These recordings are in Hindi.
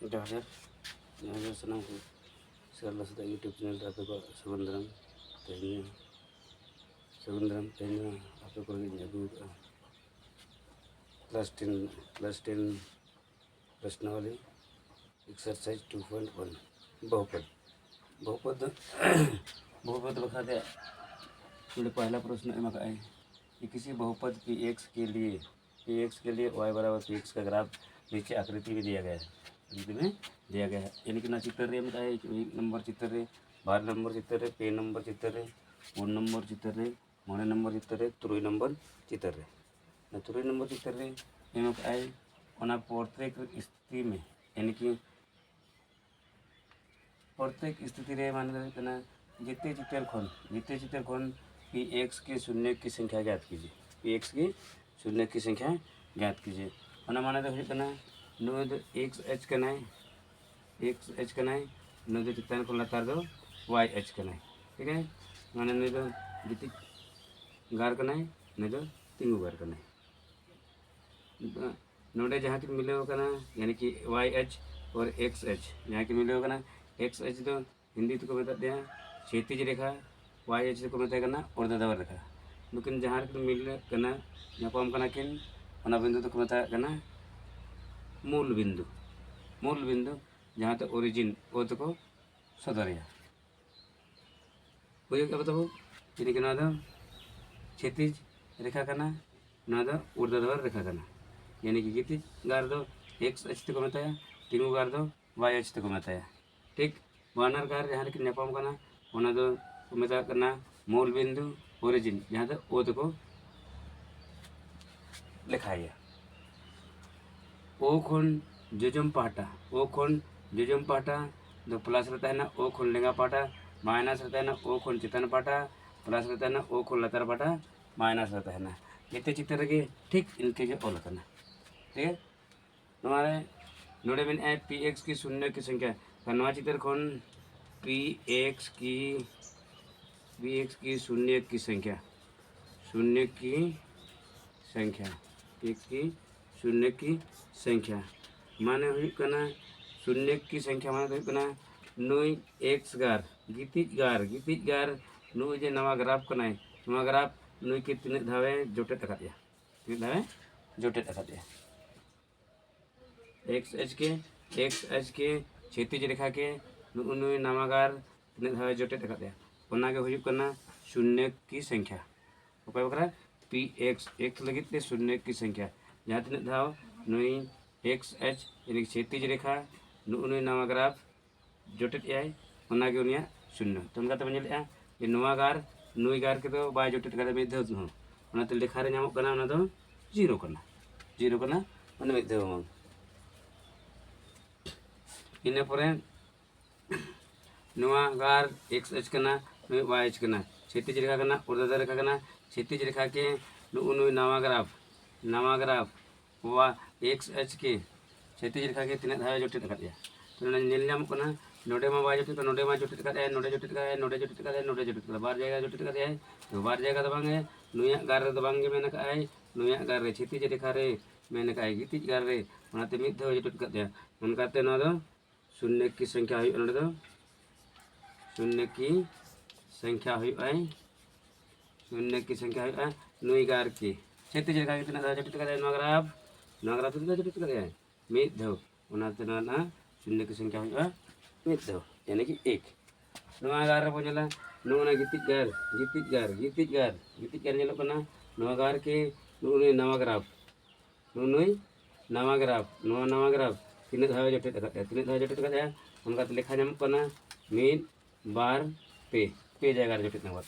ᱡᱚᱦᱟᱨ ᱡᱚᱦᱟᱨ ᱥᱟᱱᱟᱢ ᱠᱚ ᱥᱮᱨᱞᱟ ᱥᱮᱫᱟᱜ ᱤᱭᱩᱴᱩᱵᱽ ᱪᱮᱱᱮᱞ ᱨᱮ ᱟᱯᱮ ᱠᱚᱣᱟᱜ ᱥᱟᱹᱜᱩᱱ ᱫᱟᱨᱟᱢ ᱛᱮᱦᱮᱧ ᱟᱯᱮ ᱠᱚ ᱞᱟᱹᱜᱤᱫ ᱤᱧ ᱟᱹᱜᱩ ᱟᱠᱟᱫᱼᱟ क्लास 10 प्रश्नावली एक्सरसाइज 2.1 बहुपद बहुपद बहुपद बखाते पहला प्रश्न एम है कि किसी बहुपद पी एक्स के लिए वाई बराबर पी एक्स का ग्राफ नीचे आकृति में दिया गया है यानी कि ना चित्र रे में एक नंबर चित्र रे 12 नंबर चित्र रे 3 नंबर चित्र रे 4 नंबर चित्र रे 9 नंबर चित्र रे 3 नंबर चित्र रे ना 3 नंबर चित्र रे एम आई ओना प्रत्येक स्थिति में यानी कि प्रत्येक स्थिति रे मान करना जितने चित्र खन पी एक्स के शून्य की संख्या ज्ञात कीजिए पी एक्स की शून्य की संख्या ज्ञात कीजिए ओना माने तो करना नुई दो एक्स एच करना नुई दो चित्तान को लतार दो वाई एच करना ठीक है माने नुई दो गिति गार करना नुई दो तिंगु गार करना नोडे जहाँ की मिले करना यानी कि वाई एच और एक्स एच जहाँ की मिले करना एक्स एच तो हिंदी तो को बताते हैं क्षैतिज रेखा वाई एच को बताया करना ऊर्ध्वाधर रेखा लेकिन जहाँ की मिले करना नापाम करना किन ओना बिंदु तो को बताया करना मूल बिंदु जहाँ तो ओरिजिन वो तो को सदरिया बुझे क्या बताओ यानी कि ना दो क्षैतिज रेखा करना ना दो ऊर्ध्वाधर रेखा करना यानी कि गितिज गार दो एक्स एच को बताया तिंगु गार दो वाई एच को बताया ठीक वानर गार जहाँ लेकिन नापाम करना ओना दो को मता करना मूल बिंदु ओरिजिन जहाँ तो ओ तो को लिखाया ओ खन जोजम पाटा दो प्लस रहता है ना ओ खन लेंगा पाटा माइनस रहता है ना ओ खन चितन पाटा प्लस रहता है ना ओ खन लतार पाटा माइनस रहता है ना ये चित्र के ठीक इनके जो ओल करना ठीक है हमारे नोड़े में है पी एक्स की शून्य की संख्या नवा चित्र खन पी एक्स की शून्य की संख्या पी एक्स की शून्य की संख्या माने हुई करना शून्य की संख्या माने हुई करना नुई एक्स गार गितिज गार नुई जे नवा ग्राफ करना है नवा ग्राफ नुई के तीन धावे जोटे तक दिया एक्स एच के क्षैतिज रेखा के नुई नवा गार तीन धावे जोटे तक दिया ओना के हुई करना शून्य की संख्या ओके बकरा पी एक्स लगी ते शून्य की संख्या जहाँ तीन धाव नुई एक्स एच यानी क्षैतिज रेखा नुई नवा ग्राफ जोटेट याय ओना के उनिया शून्य तो उनका तब नेलेआ ये नवा गार नुई गार के तो बाय जोटेट का मिद धाव हो ओना ते लेखा रे नामक करना ओना दो जीरो करना माने मिद धाव हम इने परे नवा गार एक्स एच करना नुई वाई एच करना क्षैतिज रेखा करना ऊर्ध्वाधर रेखा करना क्षैतिज रेखा के नुई नवा ग्राफ वा एक्स एच के क्षैतिज रेखा के तीन धावे जोटेट कर दिया तो नेल नाम करना नोडे में वाई जोटेट नोडे में जोटेट कर नोडे जोटेट कर बार जगह जोटेट कर तो बार जगह तो बांगे नुया गार तो बांगे मेन का नुया गार रे क्षैतिज रेखा रे मेन का गितिज गार रे ओनाते मिद धावे जोटेट कर दिया उनकाते ना दो शून्य की संख्या हुई ओनडे दो शून्य की संख्या हुई नुई गार की क्षैतिज रेखा के तीन धावे जोटेट कर नवा ग्राफ तो जोटेट कर मिद धाव ओनाते ना शून्य की संख्या हुई मिद धाव यानी कि एक नवा गार रे बोला नुना गितिज गार नेलो कना नवा गार के नुई नवा ग्राफ तीन धावे जोटेट कर उनका लेखा नाम कना मिद बार पे जगह रे जोटेट नाम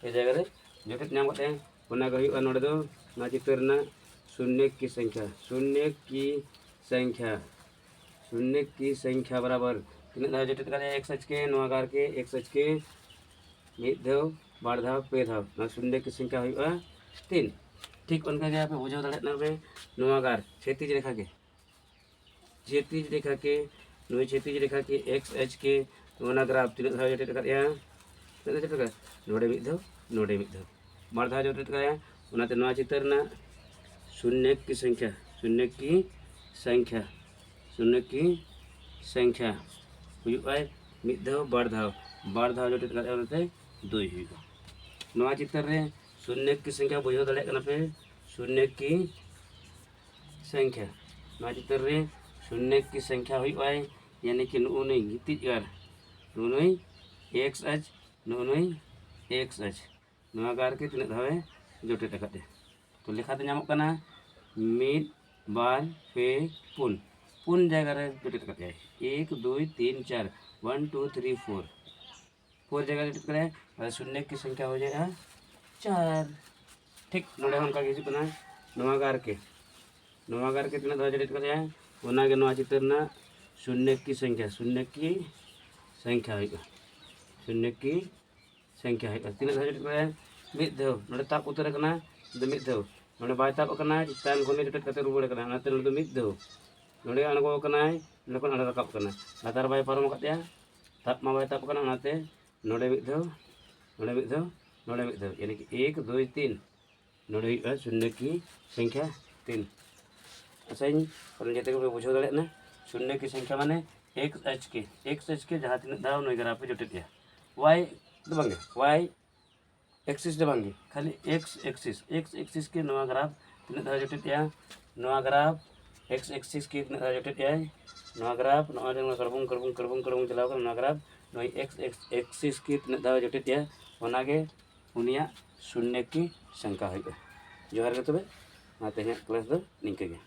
पे जगह रे जोटेट नाम करते ओना के हुई नोडे दो ना चित्र ना शून्य की संख्या बराबर तीन धाव जोटेट कर एक्स एच के नवा गार के एक्स एच के मिद धाव बार धाव पे धाव ना शून्य की संख्या हुई तीन ठीक उनका क्या पे बुझाव दाड़े पे नवा गार क्षैतिज रेखा के एक्स एच के ओना ग्राफ तीन धाव जोटेट कर नोडे मिद धाव बार धाव जोटेट कर ओनाते नवा चित्र ना शून्य की संख्या संख्या हुई मिद धाव बार धाव जोटे करते 2 हुई नवा चित्र रे शून्य की संख्या बुझाव दाड़े कना पे शून्य की संख्या नवा चित्र रे शून्य की संख्या हुई यानी कि नुई गितिजगार नुई एक्स एच नुई एक्स एच नवा गार के तीन धावे जोटे टकाते तो लेखाते नामक कना मिद बार पे पुन पुन जगह रे जोटे टकाते 1 2 3 4 1 2 3 4 4 जगह जोटे करे शून्य की संख्या हो जाएगा 4 ठीक नोड़े हम का हिजू कना नवा गार के तीन धावे जोटे करे ओना के नवा चित्र ना शून्य की संख्या हुई शून्य की संख्या हुई तीन धावे जोटे करे मिद धाव नोड़े ताप उतर कना मिद धाव नोड़े बाय ताप कना चितान खने जोटे कते रुवाड़ कना नाते नोड़े मिद धाव नोड़े अणगो कना नोड़े खन अण राकाब कना लातार बाय पारम कतेया ताप मा बाय ताप कना नाते नोड़े मिद धाव यानी कि 1 2 3 नोड़े हुई शून्य की संख्या 3 आसाई जते को बुझाव दाड़ेना शून्य की संख्या माने एक्स एच के जहाँ तीन धाव नई ग्राफ पे जोटे दिया वाई दो बांगे वाई एक्सिस दो बांगे खाली एक्स एक्सिस के नवा ग्राफ तीन धाव जोटे दिया नवा ग्राफ एक्स एक्सिस के तीन धाव जोटे दिया नवा ग्राफ नवा जन करबुंग चलाव कर नवा ग्राफ नई एक्स एक्सिस के तीन धाव जोटे दिया ओनागे उनिया शून्य की संख्या हुई जोहार के तबे मा तेहे क्लास दो निंके गे।